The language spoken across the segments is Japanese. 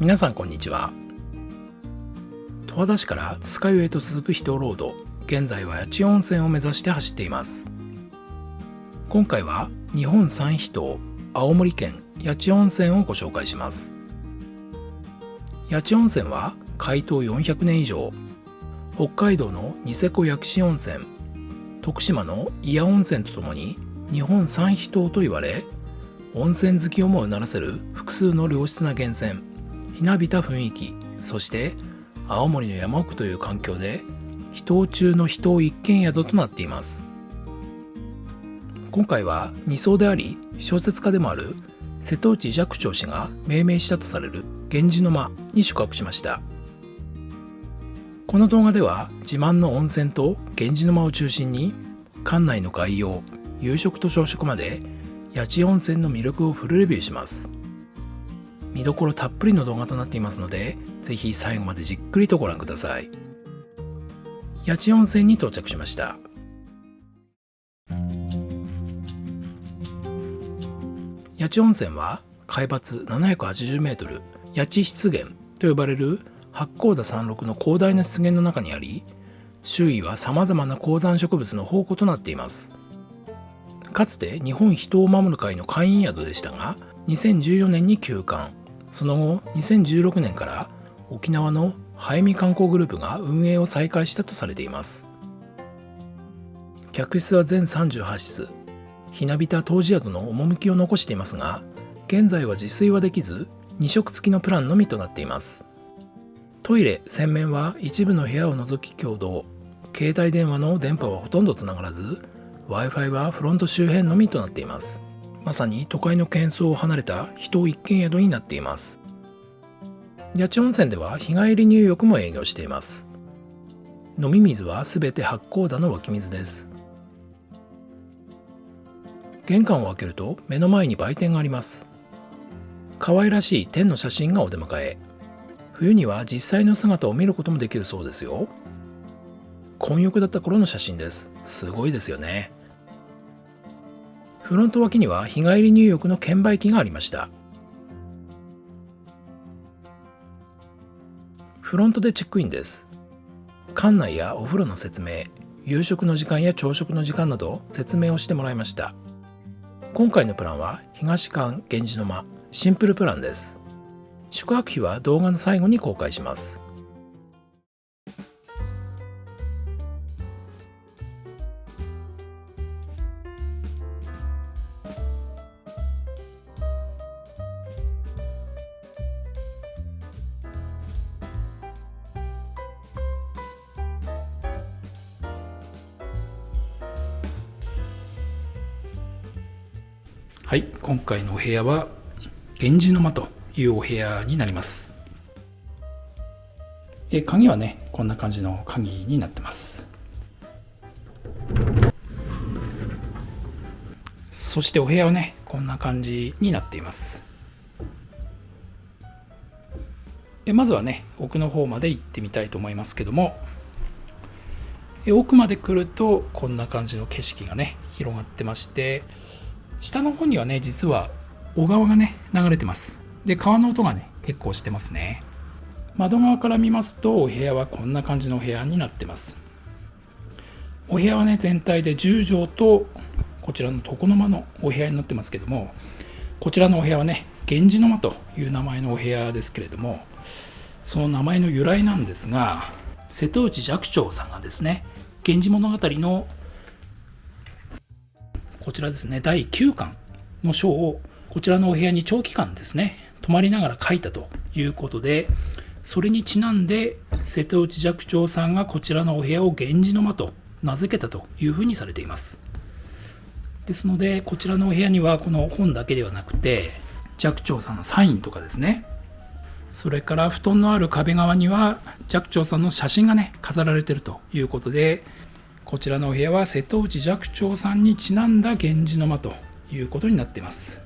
皆さんこんにちは。十和田市から酸ヶ湯へと続く秘湯ロード、現在は八千代温泉を目指して走っています。今回は日本三秘湯青森県八千代温泉をご紹介します。八千代温泉は開湯400年以上、北海道のニセコ薬師温泉、徳島の祖谷温泉とともに日本三秘湯と言われ、温泉好きをもうならせる複数の良質な源泉、ひなびた雰囲気、そして青森の山奥という環境で秘湯中の秘湯一軒宿となっています。今回は2層であり小説家でもある瀬戸内寂聴氏が命名したとされる源氏の間に宿泊しました。この動画では自慢の温泉と源氏の間を中心に館内の概要、夕食と朝食まで八千代温泉の魅力をフルレビューします。見どころたっぷりの動画となっていますので、ぜひ最後までじっくりとご覧ください。八千代温泉に到着しました。八千代温泉は海抜780メートル、八千湿原と呼ばれる八甲田山麓の広大な湿原の中にあり、周囲はさまざまな高山植物の宝庫となっています。かつて日本秘湯を守る会の会員宿でしたが、2014年に休館、その後2016年から沖縄の速水観光グループが運営を再開したとされています。客室は全38室、ひなびた湯治宿の趣を残していますが、現在は自炊はできず2食付きのプランのみとなっています。トイレ、洗面は一部の部屋を除き共同、携帯電話の電波はほとんどつながらず、Wi-Fi はフロント周辺のみとなっています。まさに都会の喧騒を離れた秘湯一軒宿になっています。八千代温泉では日帰り入浴も営業しています。飲み水はすべて八甲田の湧き水です。玄関を開けると目の前に売店があります。可愛らしい天の写真がお出迎え。冬には実際の姿を見ることもできるそうですよ。混浴だった頃の写真です。すごいですよね。フロント脇には日帰り入浴の券売機がありました。フロントでチェックインです。館内やお風呂の説明、夕食の時間や朝食の時間など説明をしてもらいました。今回のプランは東館源氏の間シンプルプランです。宿泊費は動画の最後に公開します。はい、今回のお部屋は源氏の間というお部屋になります。鍵はね、こんな感じの鍵になってます。そしてお部屋はね、こんな感じになっています。まずはね、奥の方まで行ってみたいと思いますけども、奥まで来るとこんな感じの景色がね広がってまして、下の方にはね実は小川がね流れてます。で、川の音がね結構してますね。窓側から見ますとお部屋はこんな感じのお部屋になってます。お部屋はね全体で10畳とこちらの床の間のお部屋になってますけども、こちらのお部屋はね源氏の間という名前のお部屋ですけれども、その名前の由来なんですが、瀬戸内寂聴さんがですね、源氏物語のこちらですね、第9巻の書をこちらのお部屋に長期間ですね、泊まりながら書いたということで、それにちなんで瀬戸内寂聴さんがこちらのお部屋を源氏の間と名付けたというふうにされています。ですので、こちらのお部屋にはこの本だけではなくて、寂聴さんのサインとかですね、それから布団のある壁側には寂聴さんの写真がね飾られているということで、こちらのお部屋は瀬戸内寂聴さんにちなんだ源氏の間ということになっています。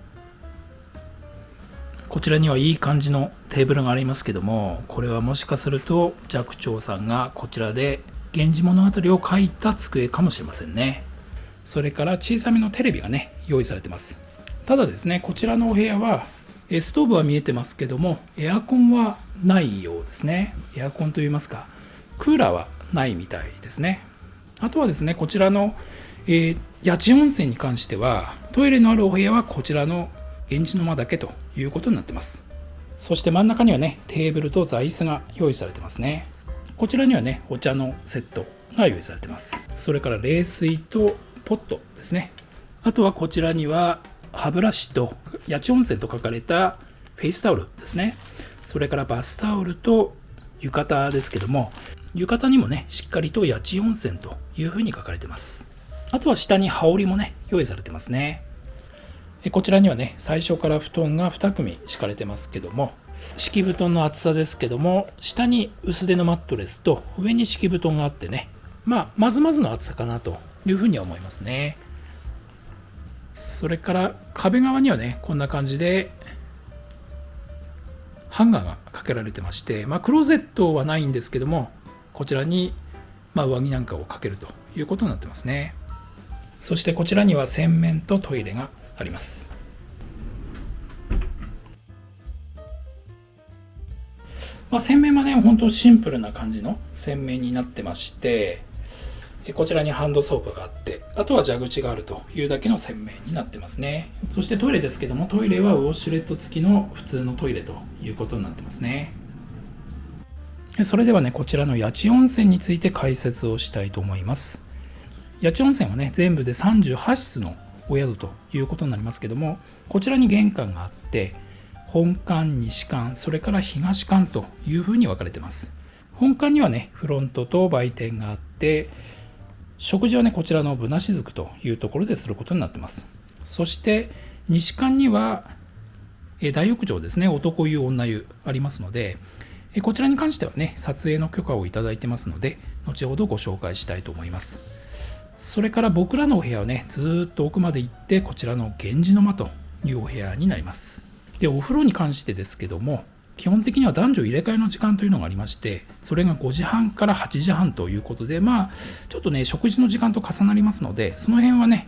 こちらにはいい感じのテーブルがありますけども、これはもしかすると寂聴さんがこちらで源氏物語を書いた机かもしれませんね。それから小さめのテレビがね用意されてます。ただですね、こちらのお部屋はストーブは見えてますけども、エアコンはないようですね。エアコンといいますか、クーラーはないみたいですね。あとはですね、こちらの、八千温泉に関しては、トイレのあるお部屋はこちらの源氏の間だけということになってます。そして真ん中にはね、テーブルと座椅子が用意されてますね。こちらにはね、お茶のセットが用意されてます。それから冷水とポットですね。あとはこちらには歯ブラシと八千温泉と書かれたフェイスタオルですね。それからバスタオルと浴衣ですけども、浴衣にもね、しっかりと八千温泉というふうに書かれてます。あとは下に羽織もね、用意されてますね。こちらにはね、最初から布団が2組敷かれてますけども、敷布団の厚さですけども、下に薄手のマットレスと上に敷布団があってね、まずまずの厚さかなというふうには思いますね。それから壁側にはね、こんな感じでハンガーがかけられてまして、クローゼットはないんですけども、こちらに上着なんかをかけるということになってますね。そしてこちらには洗面とトイレがあります。洗面はね、本当シンプルな感じの洗面になってまして、こちらにハンドソープがあって、あとは蛇口があるというだけの洗面になってますね。そしてトイレですけども、トイレはウォシュレット付きの普通のトイレということになってますね。それではね、こちらの八千温泉について解説をしたいと思います。八千温泉はね、全部で38室のお宿ということになりますけども、こちらに玄関があって、本館、西館、それから東館というふうに分かれてます。本館にはね、フロントと売店があって、食事はね、こちらのぶなしずくというところですることになってます。そして西館には大浴場ですね、男湯、女湯ありますので、こちらに関してはね、撮影の許可をいただいてますので、後ほどご紹介したいと思います。それから僕らのお部屋はね、ずっと奥まで行って、こちらの源氏の間というお部屋になります。で、お風呂に関してですけども、基本的には男女入れ替えの時間というのがありまして、それが5時半から8時半ということで、ちょっとね、食事の時間と重なりますので、その辺はね、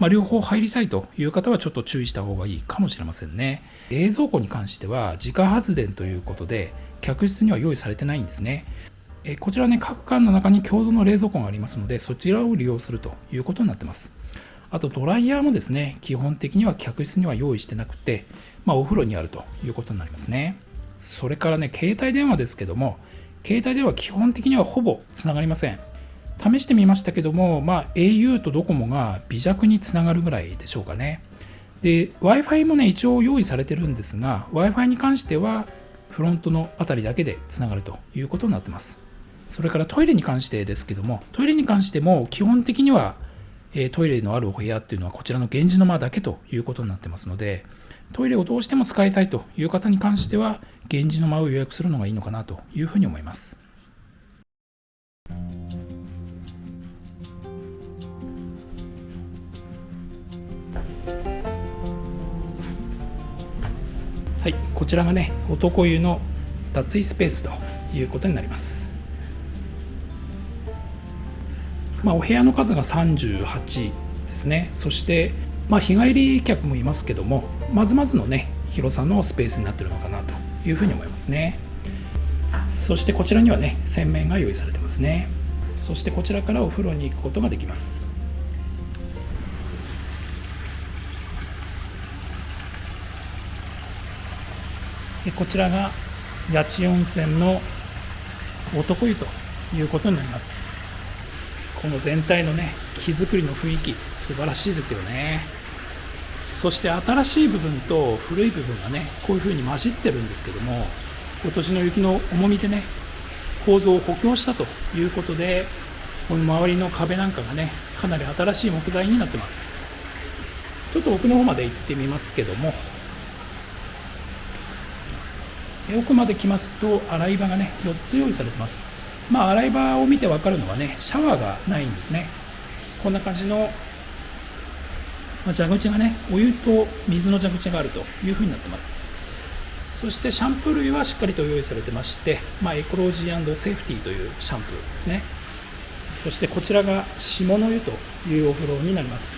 両方入りたいという方はちょっと注意した方がいいかもしれませんね。冷蔵庫に関しては自家発電ということで、客室には用意されてないんですね。こちらね、各館の中に共同の冷蔵庫がありますので、そちらを利用するということになってます。あとドライヤーもですね、基本的には客室には用意してなくて、お風呂にあるということになりますね。それからね、携帯電話ですけども、携帯電話基本的にはほぼつながりません。試してみましたけども、au とドコモが微弱につながるぐらいでしょうかね。で、Wi-Fi もね、一応用意されてるんですが、Wi-Fi に関してはフロントのあたりだけでつながるということになってます。それからトイレに関してですけども、トイレに関しても基本的にはトイレのあるお部屋っていうのはこちらの源氏の間だけということになってますので、トイレをどうしても使いたいという方に関しては源氏の間を予約するのがいいのかなというふうに思います。はい、こちらがね、男湯の脱衣スペースということになります。お部屋の数が38ですね。そして日帰り客もいますけども、まずまずのね、広さのスペースになっているのかなというふうに思いますね。そしてこちらにはね、洗面が用意されてますね。そしてこちらからお風呂に行くことができます。で、こちらが八千温泉の男湯ということになります。この全体のね、木造りの雰囲気素晴らしいですよね。そして新しい部分と古い部分がね、こういう風に混じってるんですけども、今年の雪の重みでね、構造を補強したということで、この周りの壁なんかがね、かなり新しい木材になってます。ちょっと奥の方まで行ってみますけども、奥まで来ますと洗い場がね、4つ用意されてます。洗い場を見て分かるのはね、シャワーがないんですね。こんな感じの蛇口がね、お湯と水の蛇口があるというふうになってます。そしてシャンプー類はしっかりと用意されてまして、エコロジー&セーフティーというシャンプーですね。そしてこちらが下の湯というお風呂になります。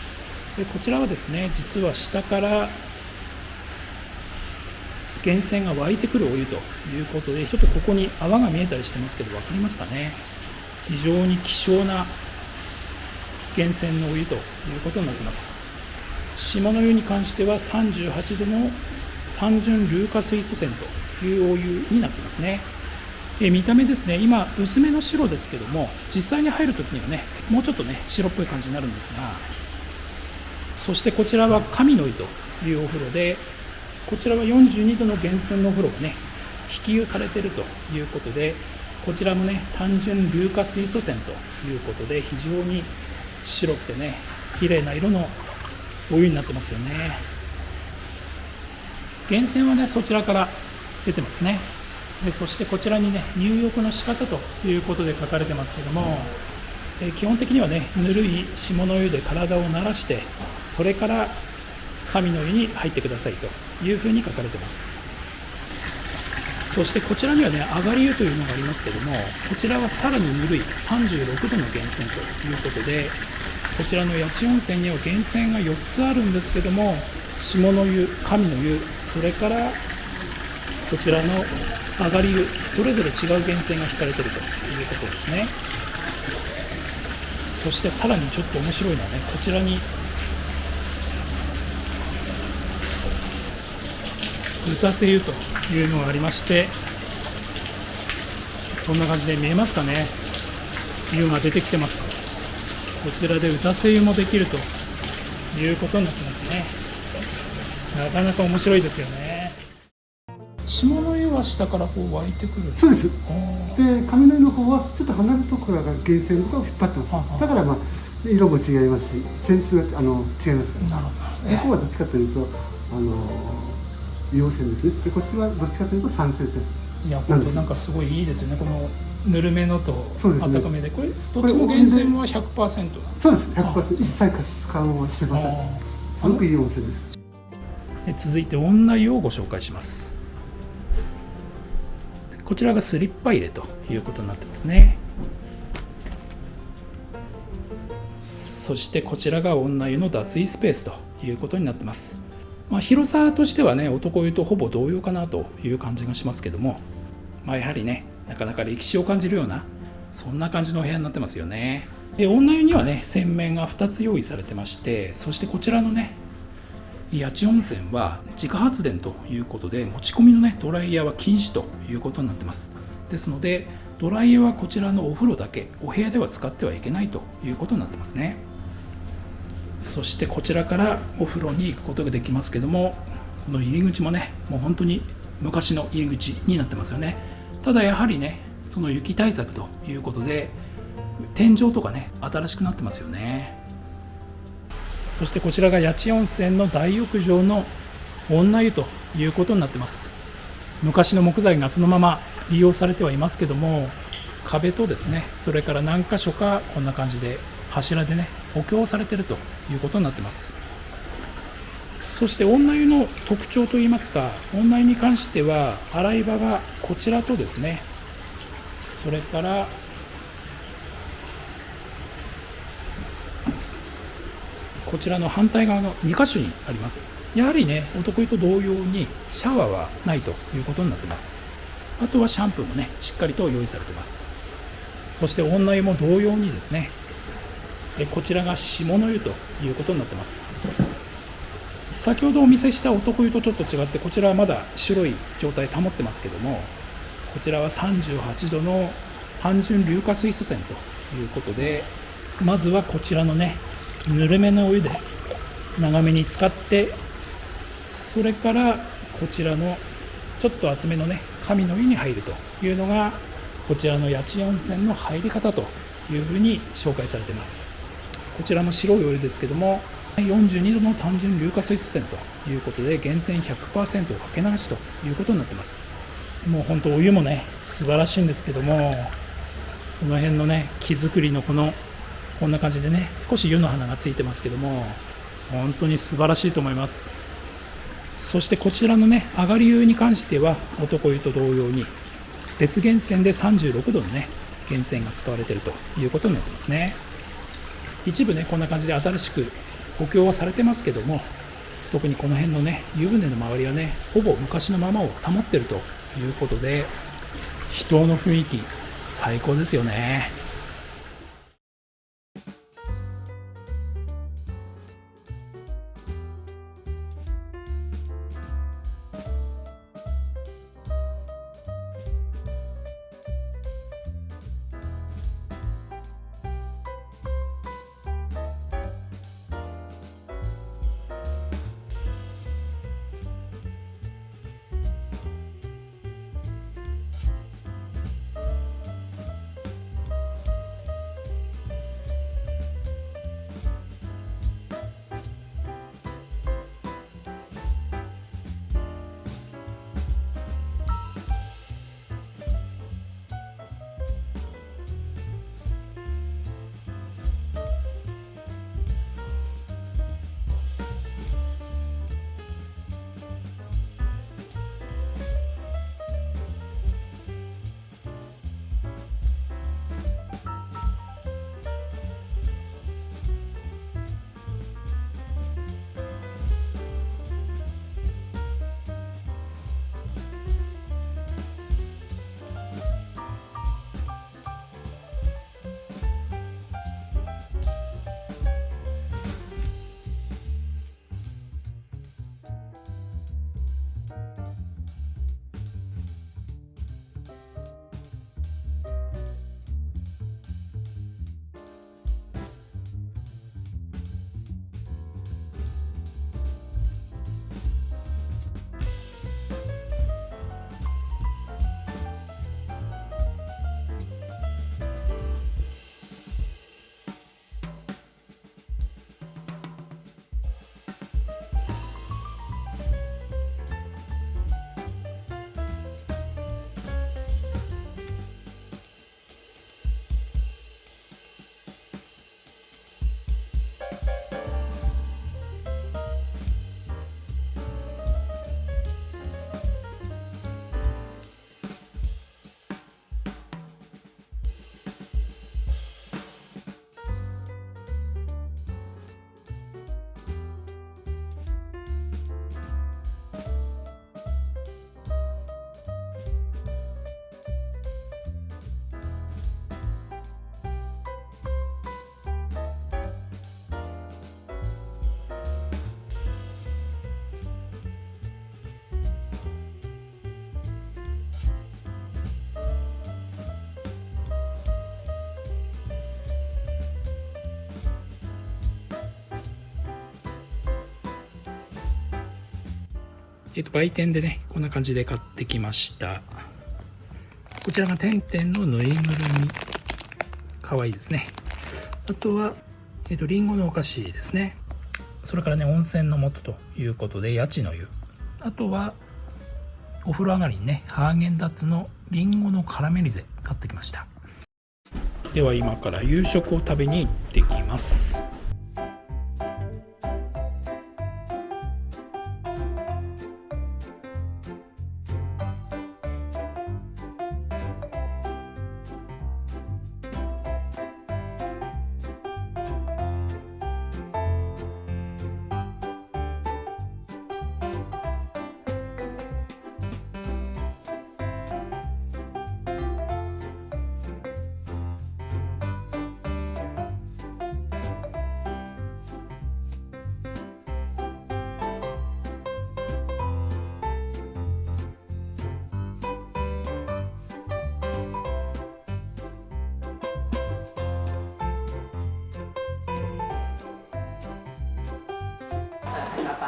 で、こちらはですね、実は下から源泉が湧いてくるお湯ということで、ちょっとここに泡が見えたりしてますけど分かりますかね。非常に希少な源泉のお湯ということになっています。下の湯に関しては38度の単純硫化水素泉というお湯になっていますね。見た目ですね、今薄めの白ですけども、実際に入るときにはねもうちょっとね白っぽい感じになるんですが、そしてこちらは神の湯というお風呂で、こちらは42度の源泉のお風呂がね引き湯されているということで、こちらもね単純硫化水素泉ということで、非常に白くてね綺麗な色のお湯になってますよね。源泉はねそちらから出てますね。でそしてこちらにね入浴の仕方ということで書かれてますけども、基本的にはねぬるい下の湯で体を慣らして、それから神の湯に入ってくださいというふうに書かれてます。そしてこちらにはね上がり湯というのがありますけども、こちらはさらにぬるい36度の源泉ということで、こちらの八千温泉には源泉が4つあるんですけども、下の湯、神の湯、それからこちらの上がり湯、それぞれ違う源泉が引かれているということですね。そしてさらにちょっと面白いのはね、こちらに打たせ湯というのがありまして、こんな感じで見えますかね。湯が出てきてます。こちらで打たせ湯もできるということになってますね。なかなか面白いですよね。下の湯は下からこう湧いてくる。そうです。で上の湯の方はちょっと離れるところから源泉とかを引っ張ってます。だから色も違いますし、泉質が違いますから。なるほど。ここはどっちかというと硫黄泉ですね。でこっちはどっちかというと酸性泉。いや本当なんかすごいいいですよね。このぬるめのと温かめで、これどっちも源泉は 100%。そうです。100%一切換をしてません。すごくいい温泉です。続いて女湯をご紹介します。こちらがスリッパ入れということになってますね。そしてこちらが女湯の脱衣スペースということになってます。広さとしてはね男湯とほぼ同様かなという感じがしますけども、やはりねなかなか歴史を感じるようなそんな感じのお部屋になってますよね。で女湯にはね洗面が2つ用意されてまして、そしてこちらのね八千温泉は自家発電ということで、持ち込みのねドライヤーは禁止ということになってます。ですのでドライヤーはこちらのお風呂だけ、お部屋では使ってはいけないということになってますね。そしてこちらからお風呂に行くことができますけども、この入り口もねもう本当に昔の入り口になってますよね。ただやはりねその雪対策ということで天井とかね新しくなってますよね。そしてこちらが八千温泉の大浴場の女湯ということになってます。昔の木材がそのまま利用されてはいますけども、壁とですねそれから何箇所かこんな感じで柱でね補強されているということになってます。そして女湯の特徴といいますか、女湯に関しては洗い場がこちらとですね、それからこちらの反対側の2箇所にあります。やはりね男湯と同様にシャワーはないということになってます。あとはシャンプーもねしっかりと用意されてます。そして女湯も同様にですね、こちらが下の湯ということになってます。先ほどお見せした男湯とちょっと違って、こちらはまだ白い状態保ってますけども、こちらは38度の単純硫化水素泉ということで、まずはこちらのねぬるめのお湯で長めに使って、それからこちらのちょっと厚めのね神の湯に入るというのがこちらの八千温泉の入り方というふうに紹介されています。こちらも白いお湯ですけども、42度の単純硫化水素泉ということで源泉 100% かけ流しということになっています。もう本当お湯もね素晴らしいんですけども、この辺のね木造りのこんな感じでね少し湯の花がついてますけども、本当に素晴らしいと思います。そしてこちらのね上がり湯に関しては男湯と同様に別源泉で36度のね源泉が使われているということになってますね。一部ねこんな感じで新しく補強はされてますけども、特にこの辺のね湯船の周りはねほぼ昔のままを保ってるということで、秘湯の雰囲気最高ですよね。売店でねこんな感じで買ってきました。こちらがてんてんのぬいぐるみ、かわいいですね。あとはりんごのお菓子ですね。それからね温泉の素ということで八千の湯、あとはお風呂上がりにねハーゲンダッツのりんごのカラメリゼ買ってきました。では今から夕食を食べに行ってきます。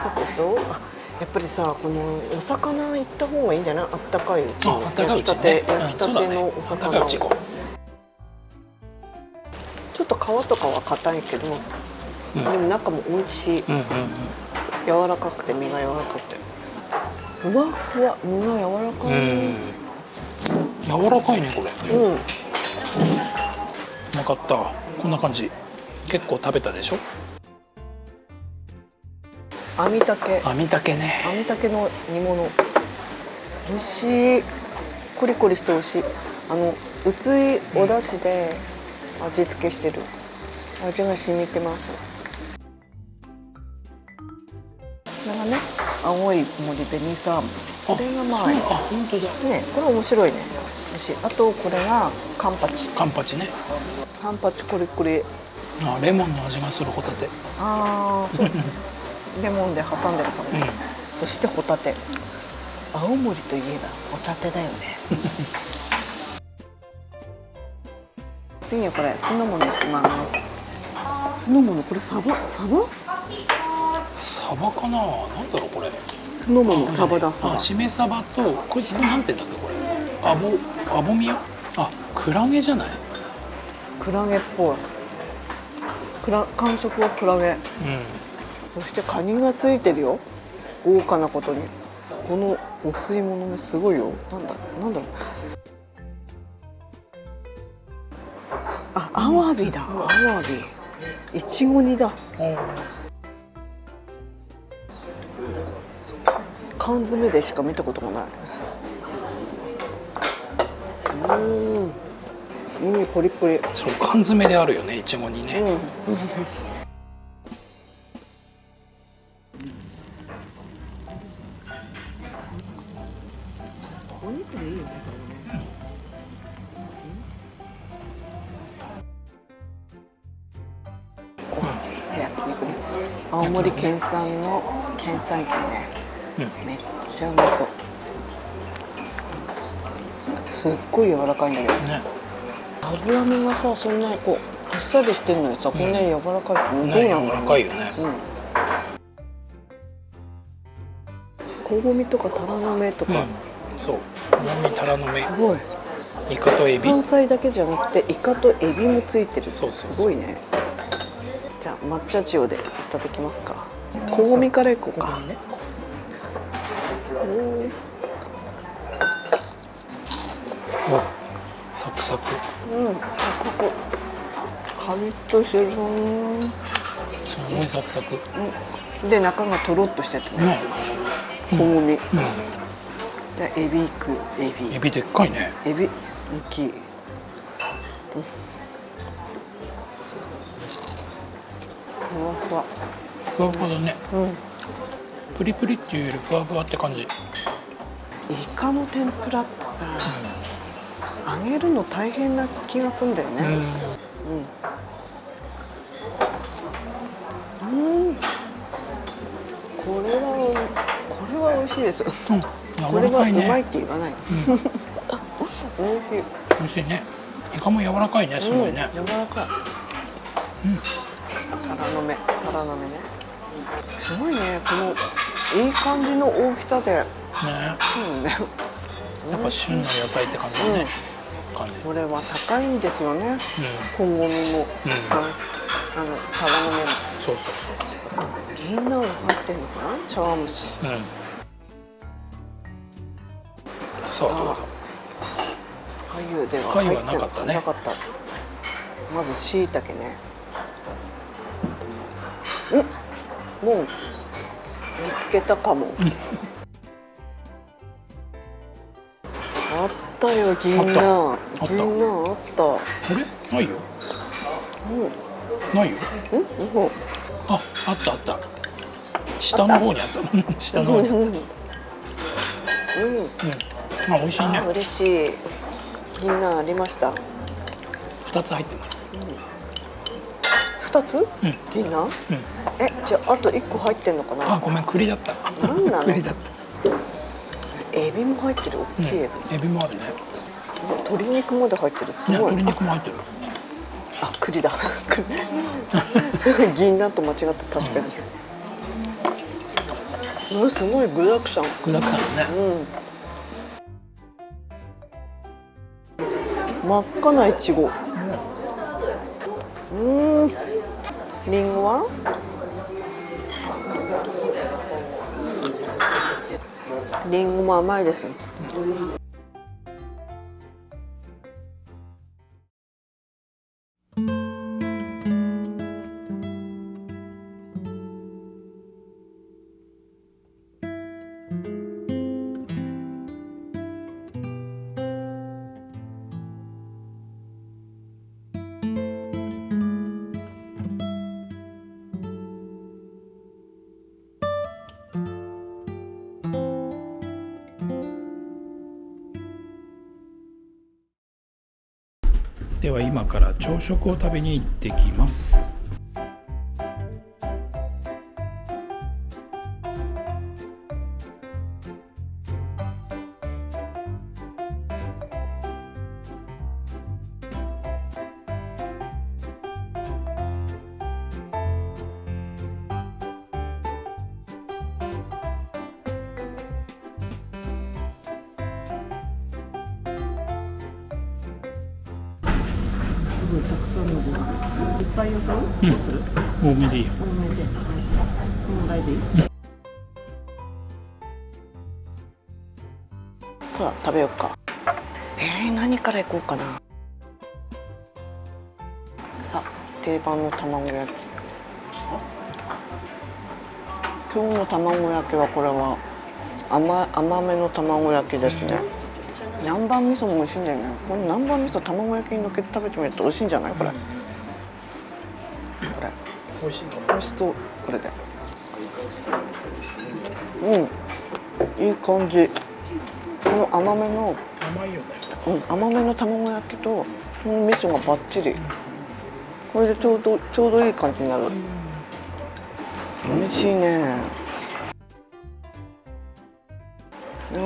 さてと、やっぱりさ、このお魚行った方がいいんじゃない？あったかいうちに。あったかいうちにね。焼きたてのお魚を。ちょっと皮とかは硬いけど、でも中も美味しい。柔らかくて身が柔らかくて。ふわふわ、身が柔らかい。柔らかいねこれ。うまかった。こんな感じ。結構食べたでしょ。網竹。網竹ね。網竹の煮物。美味しい。コリコリして美味しい。薄いお出汁で味付けしてる。味が染みてます。生青い森紅サーモン。これがまあそう本当だ。ね、これ面白いね。美味しい。あとこれがカンパチ。カンパチね。カンパチこれこれ。あ、レモンの味がするホタテ。ああ、そう。レモンで挟んでるかも。うん。そしてホタテ。青森といえばホタテだよね。次はこれ酢の物いきます。酢の物これサバサバかな。なんだろうこれ。酢の物サバだサバ。あ、しめサバとこれなんて言うんだっけこれ。アボミヤ。あ、クラゲじゃない。クラゲっぽい。感触はクラゲ。うん。そしてカニがついてるよ。豪華なことに。このお吸い物もすごいよ。なんだろう。あ、アワビだ。アワビ。いちご煮だ。缶詰でしか見たことがない。海ポリポリ。そう、缶詰であるよね、いちごにね。お肉でいいよね、これね。焼肉ね。青森県産の県産牛ね。めっちゃうまそう。すっごい柔らかいんだけど。ね。脂身がさ、そんなこうあっさりしてるのにさ、こんなに柔らかいってどうなんだろうね。柔らかいよね。こごみとかタラの芽とか。そう。こごみタラの芽。すごい。イカとエビ。山菜だけじゃなくてイカとエビもついてるってそうすごいね。じゃあ抹茶塩でいただきますか。こごみからいこうか。お、サクサク。カリッとしてる。すごいサクサク。で中がとろっとしててね。こごみ。でエビいく。エビでっかいね。エビ大きい。ふわふわ。ふわふわだね。プリプリっていうよりふわふわって感じ。イカの天ぷらってさ、揚げるの大変な気がするんだよね。これは美味しいです。これはうまいって言わない。美味しいね。イカも柔らかいね、すごいね。柔らかい。タラの芽ね。すごいね、このいい感じの大きさで。ね。そうね。やっぱ旬の野菜って感じだね。これは高いんですよね。こごみも、タラの芽も。そう。銀杏が入ってるのかな、茶碗蒸し。そう。スカユでは入ってなかったね。まずしいたけね。もう見つけたかも。あったよ、銀杏。あった。あれ？ないよ。ないよ。あった。下の方にあった。下の方に。美味しいね。嬉しい。銀杏ありました。2つ入ってます。2つ？銀杏？じゃああと1個入ってんのかな？あ、ごめん、栗だった。なんなの？栗だった。エビも入ってる、大きいエビ。エビもあるね。鶏肉まで入ってる、すごい。鶏肉も入ってる。あ、栗だ。銀杏と間違った、確かに。すごい具だくさん。具だくさんね。真っ赤なイチゴ。リンゴは？リンゴも甘いです。では今から朝食を食べに行ってきます。すごいたくさんのご飯。いっぱい予想？どうする？多めでいいよ。多めで。このぐらいでいい？さあ食べようか。何からいこうかな。さあ定番の卵焼き。今日の卵焼きはこれは甘めの卵焼きですね。南蛮味噌も美味しいんだよね。これ南蛮味噌卵焼きにのっけて食べてみると美味しいんじゃないこれ。これ美味しいかも。美味しそう。これでいい感じ。この甘めの甘いよね。甘めの卵焼きとこの味噌がバッチリ。これでちょうどいい感じになる。美味しいね。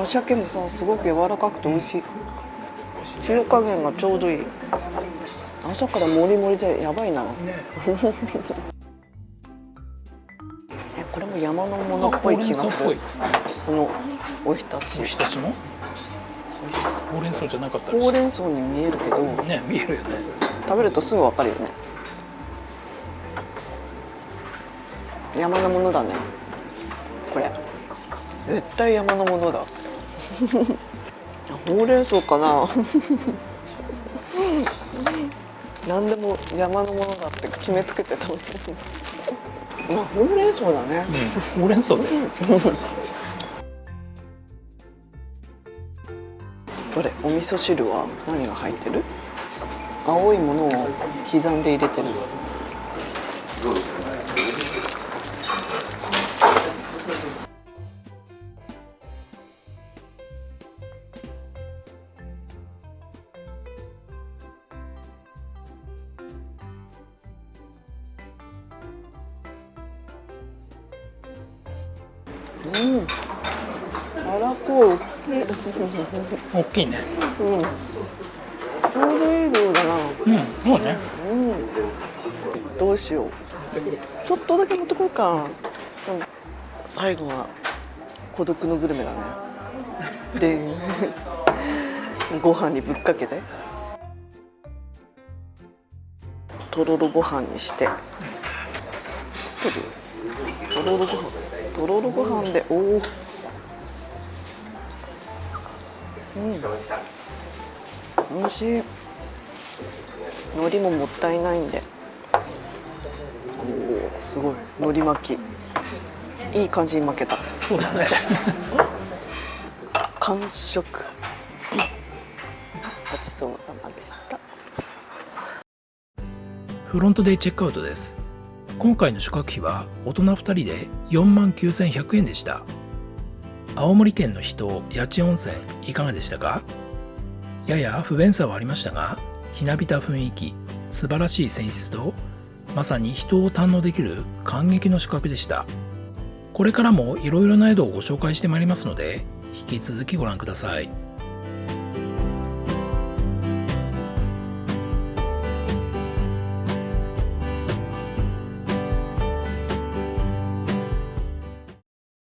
鮭もさすごく柔らかくて美味しい。塩加減がちょうどいい。朝からもりもりでやばいな。これも山のものっぽい気がする。このおひたし。おひたしも？ほうれん草じゃなかったら。ほうれん草に見えるけど。ね、見えるよね。食べるとすぐわかるよね。山のものだね。これ絶対山のものだ。ほうれん草かな。何でも山のものだって決めつけてた。ほうれん草だね。ほうれん草だよ。これお味噌汁は何が入ってる？青いものを刻んで入れてる。あらこう。大きいね。ちょうどいい量だな。もうね。どうしよう。ちょっとだけ持ってこうか。最後は孤独のグルメだね。で、ご飯にぶっかけて、とろろご飯にして。つってるよ。とろろご飯で、美味しい。海苔ももったいないんで。すごい海苔巻き。いい感じに巻けた。そうだね。完食。ごちそうさまでした。フロントデイチェックアウトです。今回の宿泊費は大人2人で49,100円でした。青森県の秘湯八千温泉いかがでしたか？やや不便さはありましたが、ひなびた雰囲気、素晴らしい泉質と、まさに人を堪能できる感激の宿泊でした。これからもいろいろな宿をご紹介してまいりますので、引き続きご覧ください。